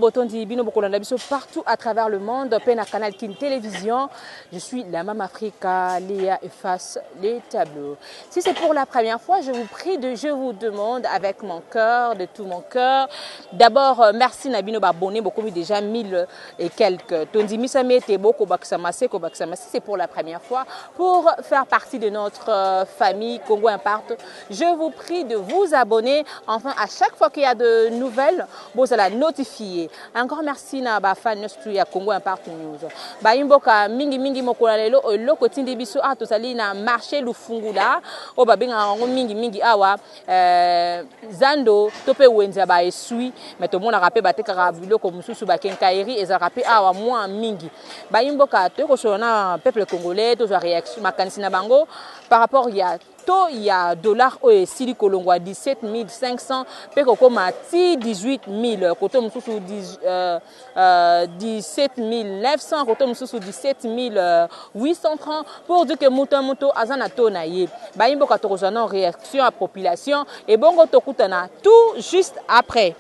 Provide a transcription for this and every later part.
Botondi, Bino Bokolanda Biso partout à travers le monde, Pena Canal Kin Télévision. Je suis la Mame Africa, Léa efface les tableaux. Si c'est pour la première fois, je vous prie, je vous demande avec mon cœur, de tout mon cœur. D'abord, merci Nabino Babone, beaucoup déjà 1000 et quelques. Tondi Misame Tebo Kobaksamase, si c'est pour la première fois, pour faire partie de notre famille Congo Impact, je vous prie de vous abonner. Enfin, à chaque fois qu'il y a de nouvelles, vous allez notifier. Encore merci na ba fan ya Congo Impact News. Ba imboka mingi mokola lelo loko tindi biso to sali na marché Lufungula o ba benga mingi awa zando tope wenza ba esui mais to mona rapé ba tekaka biloko mususu ba kenkairi eza rapé awa moi mingi. Ba imboka to ko sona peuple congolais to réaction makanisi na bango par rapport il y a dollar au Sili Kolongwa 17 500 peko koma ti 18 000 koto mususu 17 900 koto mususu 17 830 pour dire que muto azana to na ye ba imboka to kozana réaction à population et bongo to kutana tout juste après.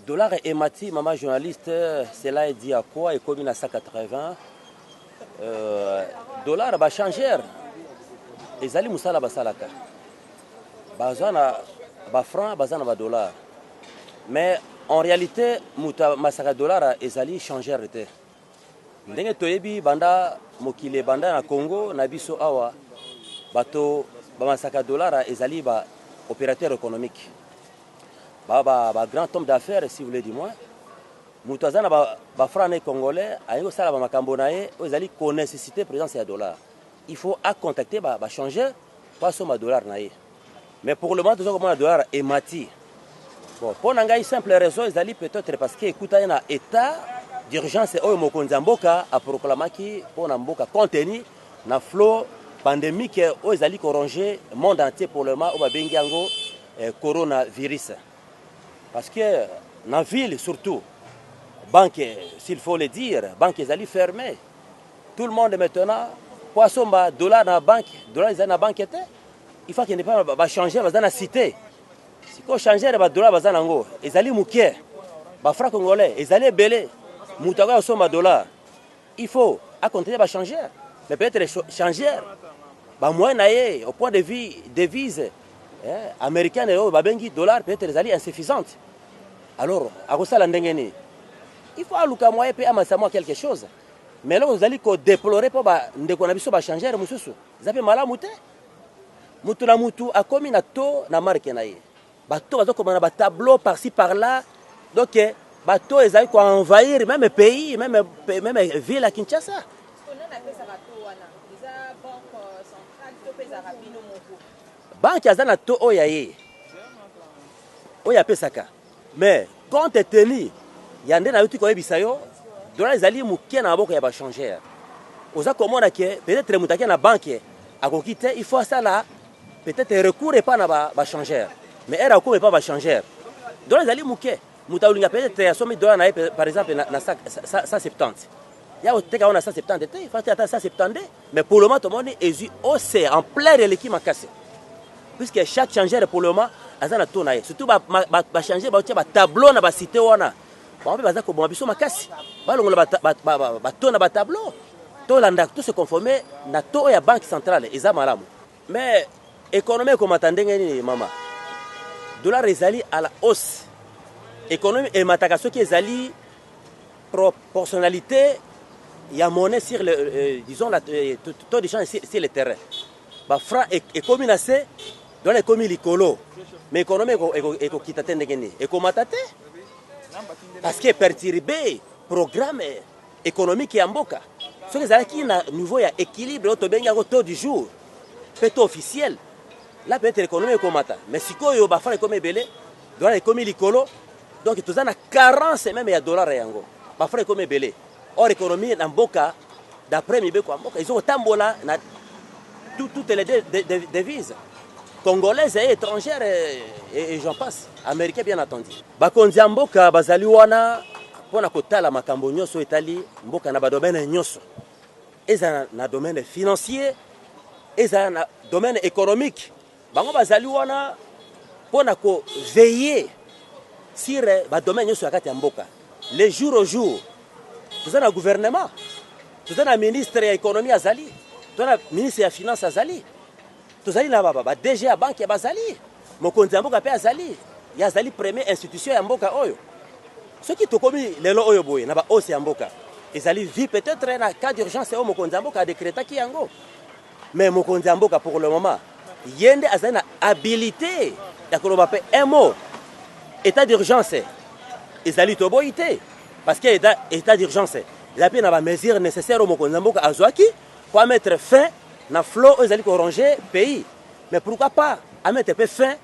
Dollar et mati maman journaliste cela est dit à quoi et comme à 180 dollar ba changer ezali musala basalaka bazana ba franc bazana ba dollar mais en réalité muta masaka dollar ezali changer te ndenge toyebi banda mokile banda na Congo na biso awa bato ba masaka dollar ezali ba opérateur économique ba grand homme d'affaires si vous voulez du moins mutazana ba franc congolais ayo sala ba makambo nae ezali ko nécessité présence ya dollar. Il faut à contacter ba changer pas son dollar naé mais pour le moment tout ça comme un dollar est mati bon pour nanga simple raison ils allaient peut-être parce que écoute un état d'urgence au mokonzi mboka a proclamé qui pour mboka contenu na flot pandémique aux allaient corronger monde entier pour le moment au babengi yango coronavirus parce que na ville surtout banque s'il faut le dire banque ils allaient fermer tout le monde maintenant poisson ba dollar na banque dollar ils na banque était il faut qu'il ne pas ba changer dans la cité si ko changer ba dollar bazana ngo ezali mukie ba franc congolais ezali belé mutaka somba dollar il faut à continuer ba changer mais peut-être changer ba moyen naé au point de vue devise américaine et ba bengi dollar peut-être ezali insuffisante alors à quoi ça la ndengeni il faut aluka moyen pe amasamo quelque chose. Mais là, vous allez déplorer pour ndeko na biso ba changer mususu. Zape malamu te. Mutu na mutu a komi na to na marque na ye. Bato bazo komana ba tableau par-ci par-là. Donc bato ezali ko envahir même pays, même ville à Kinshasa. Banque azana to oyaye. Oya pesaka. Mais compte tenu yande na yuti ko ebisayo dollar ezali mukie na boko ya ba changer oza komona ke peut-être mutaki na banque akokite il faut ça là peut-être recours pas na ba changer mais era ko pas ba changer dollar ezali mukie mutaulinga peut-être ya somi dollar na par exemple na 170 ya oteka on a 170 te il faut attendre 170 mais pour le moment tout le monde est aussi en plein de l'équipe makase puisque chaque changer pour le moment azana tona surtout ba changer ba tableau na ba cité wana on peut baza ko bon biso makasi balongola batona ba tableau to landa tout se conformer na to ya banque centrale eza malamu mais économie comme attendenge ni mama dollar ezali à la hausse économie et mataka soki ezali proportionnalité ya monnaie sur le disons la taux de change sur le terrain ba franc et comme inacé dans les commis likolo mais économie eko kitate ndenge ni eko matate parce que perturber programme économique ya mboka ce que ça qui na niveau ya équilibre auto benga ko taux du jour peut officiel là peut être économie komata mais sikoyo ba fala comme belé doit comme likolo donc tout ça na carence même ya dollar yango ba fala comme belé or économie na mboka d'après mibe ko mboka ils ont tambola na toutes les devises congolaises et étrangères et j'en passe américains bien entendu bakonzi mboka bazali wana pona kotala makambo nyoso etali mboka na ba domaine nyoso eza na domaine financier eza na domaine économique bango bazali wana pona ko veiller sur le domaine de mboka. Les jours au jour, nous avons un gouvernement, nous avons un ministre de l'économie Azali, nous avons un ministre de la finance Azali, nous avons un DG à banque Azali, mokonzi mboka pe Azali, ya Azali première institution ya mboka oyo. Ce qui est commis les lois oyo boy, na ba ose mboka. Azali vit peut-être un cas d'urgence au mokonzi mboka a décrété qui yango. Mais mokonzi mboka pour le moment, yende Azali na habilité ya ko ba pe un mot état d'urgence. Ezali toboité parce que état d'urgence il a bien des mesures nécessaires au Mokonzamboka azwaki pour mettre fin na flot ezali ko ranger pays mais pourquoi pas à mettre fin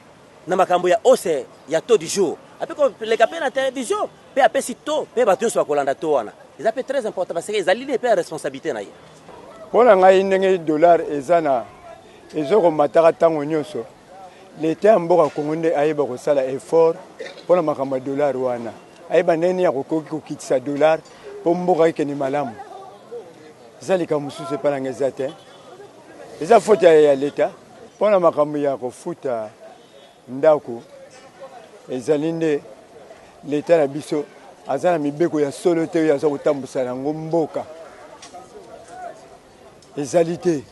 na makambo ya ose ya taux du jour après les capé na télévision pe apé sito pe batu so kolanda to wana ça peut très important parce que ezali les pe responsabilité na ye pona ngai ndenge dollar ezana ezoko mataka tango nyonso l'État mboka kongonde ayeba ko sala effort pona makambo dollar wana ayeba neni ya kokoki kokitisa dollar po mboka ikeni malamu zalika mususu pa na ngezate eza faute ya l'État pona makambo ya kofuta ndako ezalinde l'État na biso azana mibeko ya solo te ya zo kotambusa na mboka ezalité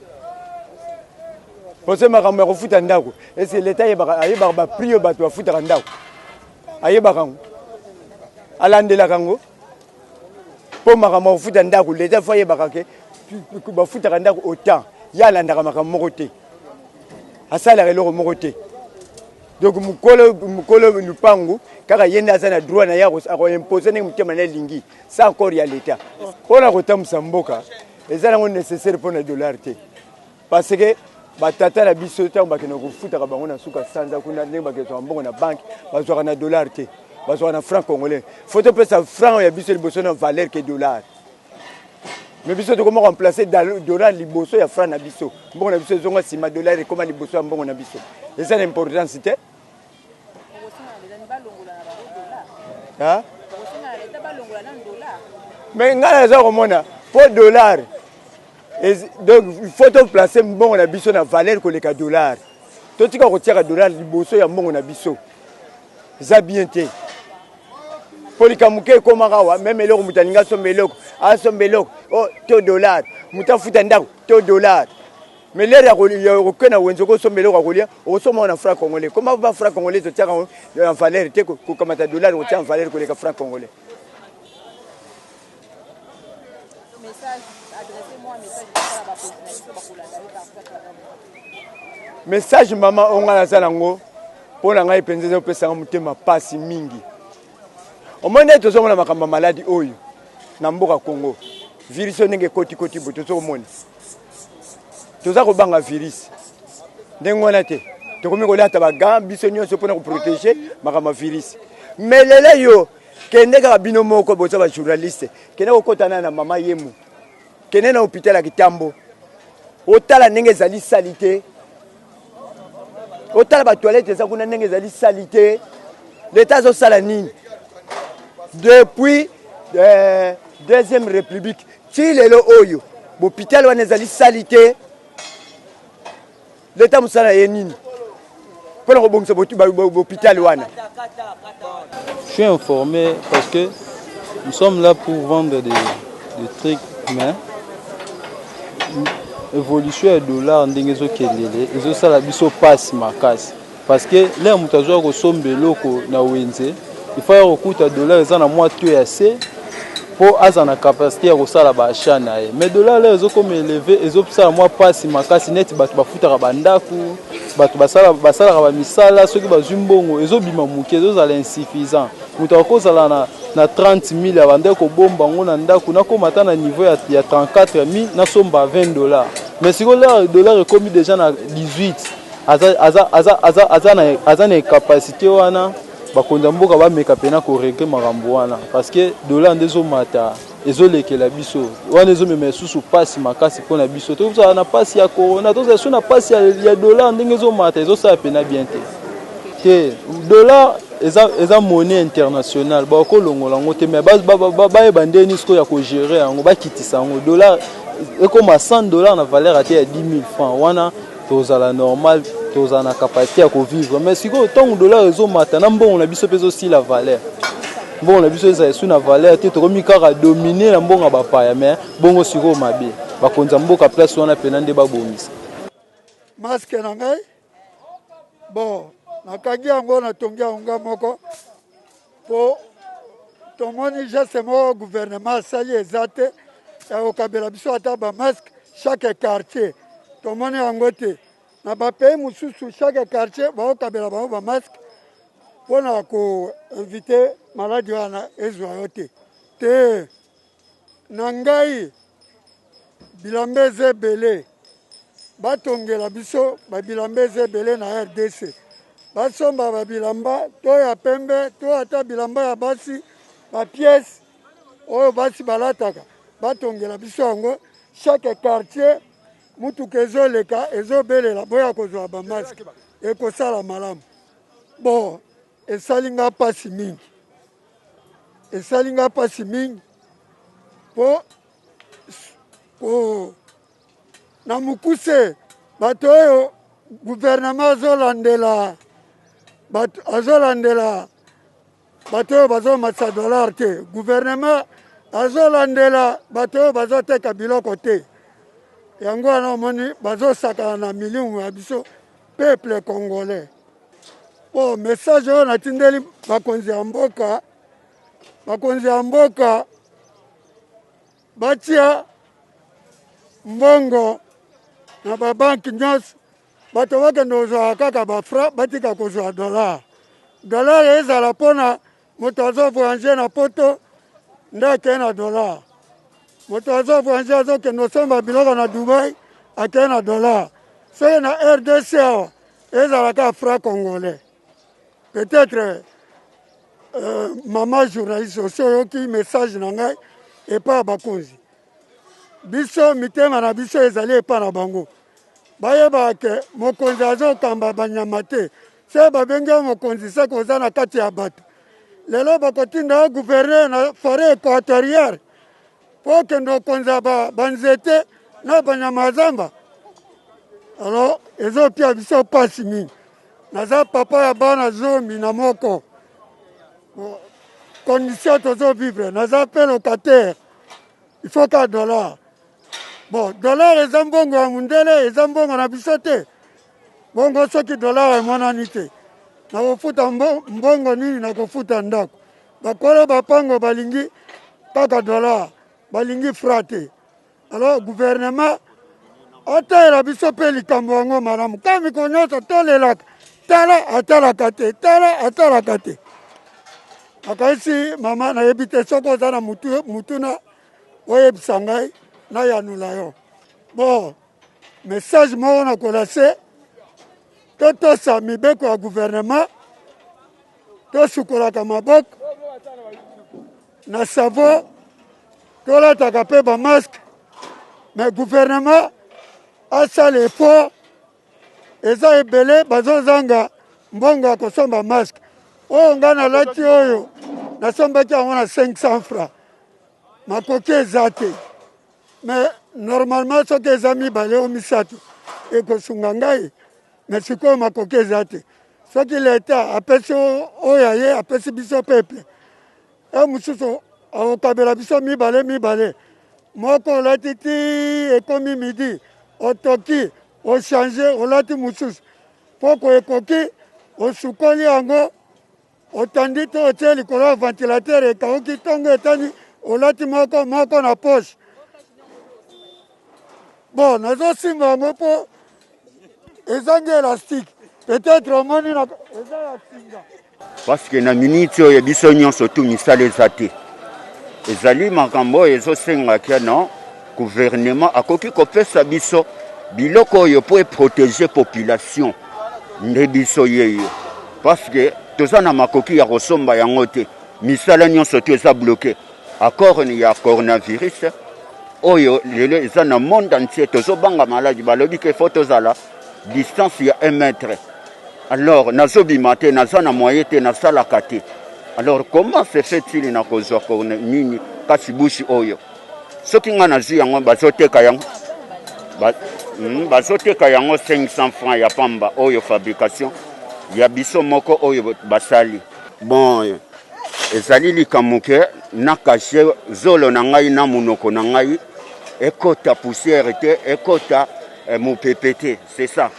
Parce que makambo ya kofuta ndako est-ce l'État ayeba ba prix bato bafuta ndako ayeba kango alandela kango po makambo ya kofuta ndako l'État faut ayeba kake bafuta ndako autant ya landaka makambo moko te asala eloko moko te donc mukolo lupangu kaka yenda azana droit na ya ko imposer ne mutema na lingi ça encore ya l'État pona kotambusa mboka ezala ngo nécessaire pour na dollar te parce que batata la biso tango bakena kofuta ka bango na suka sanza kuna ndenge bakezo mbongo na banque bazwaka na dollar te bazwaka na franc congolais faut te pesa franc ya biso liboso na valeur que dollar mais biso to comment remplacer dollar liboso ya franc na biso mbongo na biso zonga sima dollar et comment liboso ya mbongo na biso et ça l'importance te hein mais ngala za komona pour dollar. Donc il faut te placer mbongo na biso na valeur ko leka dollar. To tika ko tiaka dollar liboso ya mbongo na biso. Za bien te. Polika muke ko makawa même eloko mutaninga sombeloko, a sombeloko, oh to dollar. Mutafuta ndako to dollar. Mais l'air ya ko kena wenzo ko sombeloko ko lia, o soma na franc congolais. Comment va franc congolais to tiaka en valeur te ko kamata dollar ko tia en valeur ko leka franc congolais. Message maman on a zalango pour la ngai penzezo pesa mutema pasi mingi. Omone to zomona makamba maladi oyo na mboka Congo. Virus ndenge koti boto to mona. Toza ko banga virus. Ndengona te. To komi ko lata ba gambi so nyonso pona ko protéger makamba virus. Mais lele yo kende ka bino moko boza ba journaliste. Kende ko kotana na mama yemu. Kende na hôpital ya Kitambo. Otala ndenge zali salité. Otala ba toilette za kuna ndenge zali salité. L'état zo sala nini. Depuis deuxième république, ti lelo oyo, l'hôpital wana zali salité. L'état musala yenini. Pona ko bongisa l'hôpital wana. Je suis informé parce que nous sommes là pour vendre des trucs mais évolution ya dollar ndenge ezokelele ezosala biso passe makasi parce que là moto azwa kosomba eloko na wenze il faut kokuta dollar eza na mwa to ya se po aza na capacité ya kosala baachat na ye mais dollar là ezokoma élevé ezosala mwa passe makasi neti bato bafutaka bandako bato basalaka bamisala soki bazwi mbongo ezobima moke ezozala insuffisant moto akozala na 30 000 ya bande kobomba ngo na ndako nakoma ata na niveau ya 34 000 nasomba $20 mais siko le dollar ekomi déjà na 18 aza na capacité wana bakonza mboka bameka pena korege makambo wana parce que dollar nde ezomata ezolekela biso wana ezomema susu pasi makasi mpona biso tozala na pasi ya corona tozala so na pasi ya dollar ndenge ezomata ezosala pena bien te dollar eza monnaie internationale bakolongola yango te mais bayeba ndeni siko ya kogere yango bakitisa yango dollar ekoma $100 na valeur ate ya 10 000 francs wana tozala normal tozala na capacité ya kovivre mais sikoyo ntango dollar ezomata na mbongo na biso mpe ezosila valeur mbongo na biso ezala esu na valeur te tokomi kaka domine na mbongo ya bapaya mais bongo sikoyo mabe bakonzi ya mboka place wana mpena nde babomisa maske na ngai bon nakangi yango natongi yango moko po tomoni geste moko gouvernement asali eza te ya kokabela biso ata bamaske chaque quartier tomoni yango te na bapays mosusu chaque quartier bakokabela bango bamaske mpona koinvite maladi wana ezwa yo te na ngai bilamba eza ebele batongela biso babilamba eza ebele na RDC basomba babilamba to ya pembe to ata bilamba ya basi bapiese oyo basi balataka batongela biso yango chaque quartier mutuka ezoleka ezobelela boya kozwa bamaske ekosala malamu bon esalinga mpasi mingi po na mukuse bato oyo gouvernement azolandela bato oyo bazomasa dollar te gouvernement azolandela bato oyo bazoteka biloko te yango wana omoni bazosakana na milimu ya biso peuple congolais po message oyo natindeli bakonzi ya mboka batia mbongo na babanki nyonso bato bakende kozwa kaka bafra batika kozwa dollar ezala mpona moto azovoyage na poto nde akei na dollar moto azovoyage azokende osomba biloko na Dubai akei na dollar soki na RDC awa ezalaka fra congolais peut-être mama journaliste osi oyoki message na ngai epa bakonzi biso mitema na biso ezali epa na bango bayeba ke mokonzi azokamba banyama te se babengi mokonzi seke oza na kati ya bato lelo bakotinda gouverneur na forêt équatoriale po okende okonza banzete na banyama zamba alors ezopia biso pasi mingi naza papa ya bana zomi na moko condition tozovivre naza mpe locataire il faut ka dollar bon dollar eza mbongo ya mundele eza mbongo na biso te bongo soki dollar emonani te nakofuta mbongo nini nakofuta ndako bakolo bapango balingi kaka dollar balingi fra te alors gouvernement atayela biso mpe likambo yango malamu ka mikolo nyonso tolelaka tala atalaka te akaisi mama nayebi te soki oza na mutuna oyebisa ngai nayanula yo bon message moko nakolase totosa mibeko ya gouvernement tosukolaka maboko na savo tolataka mpe bamaske mais gouvernement asala effort eza ebele bazozanga mbongo ya kosomba maske oyo ngai nalati oyo nasombaki yango na 500 francs makoki eza te mais normalement soki eza mibale o misato ekosunga ngai mais sikoyo makoki eza te soki leta apesi oyo aye apesi biso peuple e mosusu akokabela biso mibale moko olati ti ekomi midi otoki ochange olati mosusu poko ekoki osukoli yango otandi to otie likolo ya ventilateur ekauki ntongo etani olati moko na poche bon nazosimba yango mpo ezangi élastique peut-être omoni eza ya singa parce que na minute oyo biso nyonso tu misala eza te ezali makambo oyo ezosengaka no gouvernement akoki kopesa biso biloko oyo po eprotéger population nde biso yeyo parce que toza na makoki ya kosomba yango te misala nyonso tu eza bloqué accord ya coronavirus oyo lelo eza na monde entier tozobanga maladi balobi ke fo tozala distance ya 1 mètre alors nazobima te naza na moyen te nasalaka te alors comment se fait-il na kozwa nini kasi bushi oyo soki nga nazwi yango bazoteka yango bazoteka yango 500 francs ya pamba oyo fabrication ya biso moko oyo basali. Bon ezali likamuke na kashe zolo na ngai na munoko na ngai ekota poussière te ekota mupepete, c'est ça.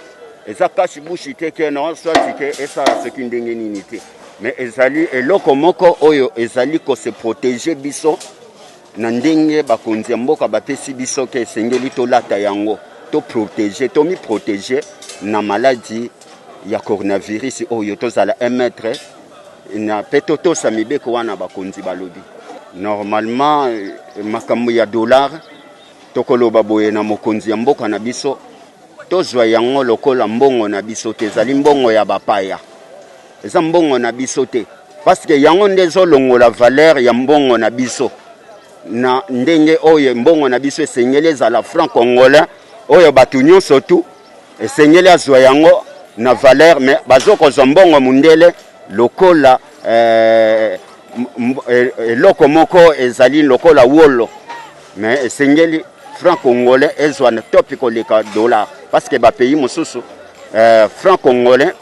Eza kashi bushi te ke non soit que esa soki ndenge nini te. Mais ezali eloko moko oyo ezali ko se protéger biso na ndenge bakonzi mboka bapesi biso ke esengeli tolata yango to protéger to mi protéger na maladie ya coronavirus oyo tozala 1 mètre na peto to samibeko wana bakonzi balobi. Normalement makambo ya dollar tokoloba boye na mokonzi ya mboka na biso tozwa yango lokola mbongo na biso te, ezali mbongo ya bapaya. Eza mbongo na biso te parce que yango ndezo longola valeur ya mbongo na biso na ndenge oyo mbongo na biso esengeli ezala franc congolais oyo batu nyonso tu esengeli azwa yango na valeur, mais bazokozwa mbongo mundele lokola eloko moko ezali lokola wolo, mais esengeli franc congolais ezwa na topi koleka dollar parce que ba pays mosusu franc congolais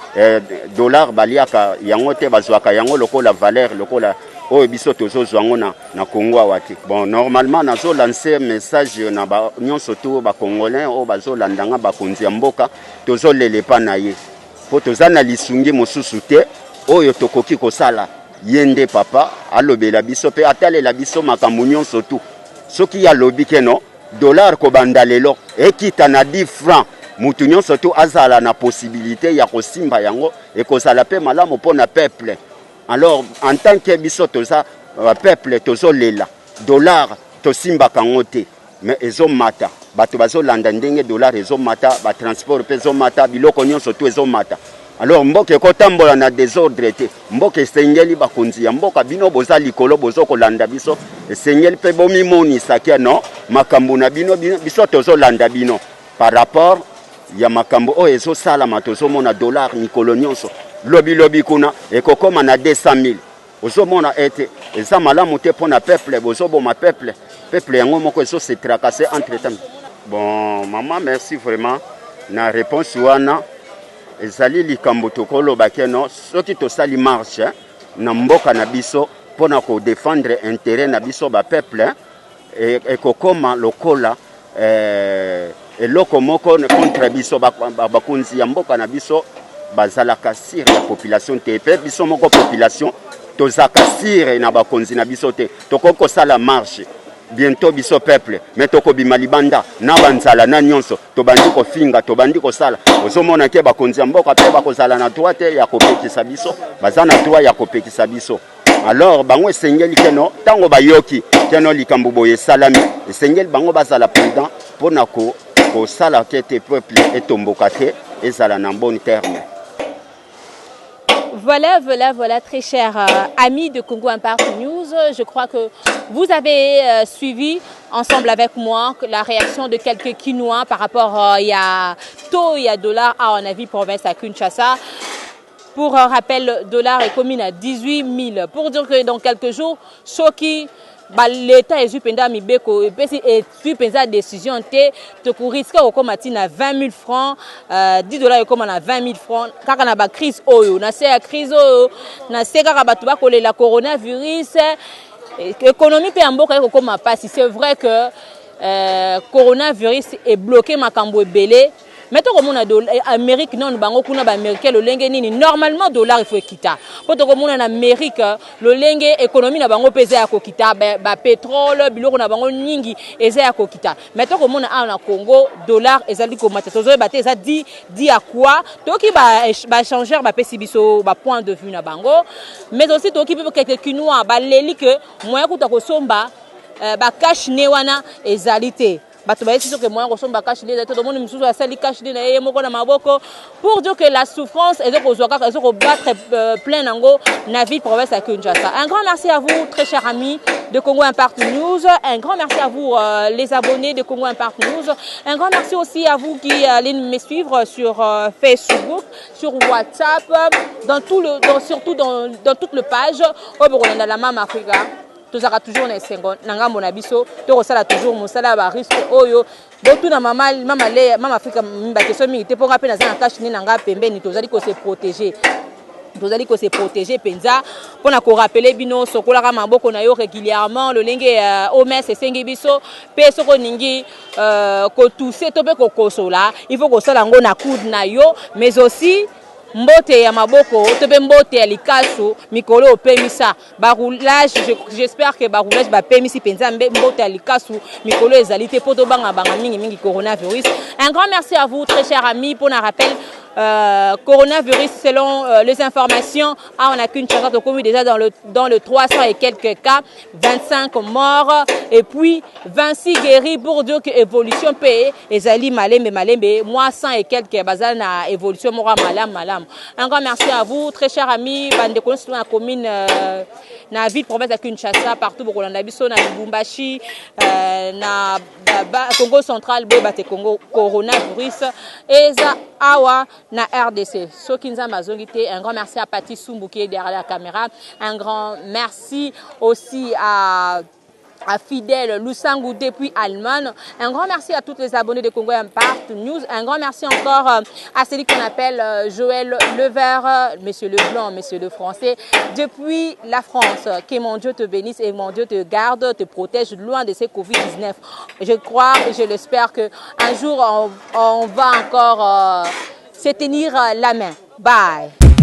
dollar baliaka yango te bazwaka yango lokola valeur lokola oyo biso tozozwa yango na Congo awati. Bon normalement nazo lancer message na ba nyonso tu ba congolais o bazolandanga bakonzi ya mboka tozolelepa na ye po tozana lisungi mosusu te oyo tokoki kosala yende papa alobela biso pe atalela biso makambo nyonso tu soki ya lobi ke no dollar ko bandalelo ekita na 10 francs mutu nyonso tu azala na possibilité ya kosimba yango e kozala pe malamu pona peuple. Alors en tant que biso toza peuple tozolela dollar tosimba kango te, mais ezomata bato bazolanda ndenge dollar ezomata ba transport pe ezomata biloko nyonso tu ezomata. Alors mboka ekotambola na désordre te, mboka esengeli bakonzi ya mboka bino boza likolo bozokolanda biso esengeli pe bomimonisa ke no makambo na bino biso tozolanda bino par rapport ya makambo oyo ezosalama tozomona dollar mikolo nyonso lobi kuna ekokoma na 200 000 ozomona ete eza malamu te mpona peuple bozoboma peuple yango moko se tracasser entre temps. Bon maman merci vraiment na réponse wana ezali likambo tokoloba ke no soki tosali marche na mboka na biso mpona ko défendre intérêt na biso ba peuple ekokoma lokola eloko moko contre biso bakonzi ya mboka na biso bazalaka sire ya population te pe biso moko population tozaka sire na bakonzi na biso te tokoko sala marche bientôt biso peuple mais tokobima libanda na banzala na nyonso tobandi kofinga tobandi kosala ozomona ke bakonzi ya mboka pe bakozala na droit te ya kopekisa biso baza na droit ya kopekisa biso. Alors bango esengeli keno tango bayoki keno likambo boye salami esengeli bango bazala prudent pona ko sala kete peuple etomboka te ezala na bon terme. Voilà, très chers amis de Congo Impact News. Je crois que vous avez suivi ensemble avec moi la réaction de quelques Kinois par rapport il y a dollar à Onavi province à Kinshasa. Pour rappel, dollar est commis à 18 000. Pour dire que dans quelques jours, Soki, l'État est supenda mibeko et supenda décision te risque au comati na 20 000 francs, 10 dollars au combat na 20 000 francs. Car on a ba crise oyo, na se crise oyo, na se car batu ba kolela coronavirus, économie pe mboka ko koma passe. C'est vrai que coronavirus est bloqué makambo ebele. Mais comme on a Amérique non bango kuna ba américain le lenge nini normalement dollar il faut quitter. Quand comme on en Amérique le lenge économie na bango pesa ya kokita ba pétrole biloko na bango nyingi eza ya kokita. Mais comme on a na Congo dollar ezali ko mata tozo ba te eza di à quoi toki ba changer ba pesi biso ba point de vue na bango mais aussi toki pe quelques Kinois ba leli que moyen kuta ko somba ba cash ne wana ezalité. Pour dire que la souffrance est de battre plein d'ango Navi province à Kinshasa. Un grand merci à vous, très chers amis de Congo Impact News. Un grand merci à vous, les abonnés de Congo Impact News. Un grand merci aussi à vous qui allez me suivre sur Facebook, sur WhatsApp, surtout dans toute la page au Burundi, la Mama Africa. tozaka toujours na esengo na ngambo na biso tokosala toujours mosala ba risque oyo botuna mama Afrika bakeso mingi te mponga mpe naza na cache nini na nga pembeni tozali ko se protéger penza pona ko rappeler bino sokolaka maboko na yo régulièrement lolenge OMS esengi biso pe soko ningi ko tousser to pe ko kosola il faut ko sala ngo na coude na yo mais aussi mbote ya maboko to pe mbote ya likasu mikolo opemisa ba roulage j'espère que ba roulage ba pemisi penza mbote ya likasu mikolo ezali te poto banga mingi coronavirus. Un grand merci à vous très chers amis pour un rappel. Coronavirus, selon les informations, on a qu'une chance de commis déjà dans le 300 et quelques cas, 25 morts et puis 26 guéris pour dire que évolution paye et ali malembe moi 100 et quelques bazal na évolution mora malam. Un grand merci à vous très chers amis bande connaissance na commune na ville province de Kinshasa partout pour Rolanda biso na Lubumbashi na Congo central bate Congo coronavirus eza awa na RDC. Sokinza Mazongité, un grand merci à Paty Sumbu qui est derrière la caméra. Un grand merci aussi à Fidèle Lusangu depuis Allemagne. Un grand merci à tous les abonnés de Congo Impact News. Un grand merci encore à celui qu'on appelle Joël Levert, Monsieur Leblanc, Monsieur le Français, depuis la France. Que mon Dieu te bénisse et mon Dieu te garde, te protège loin de ces Covid-19. Je crois et je l'espère qu'un jour on va encore se tenir la main. Bye.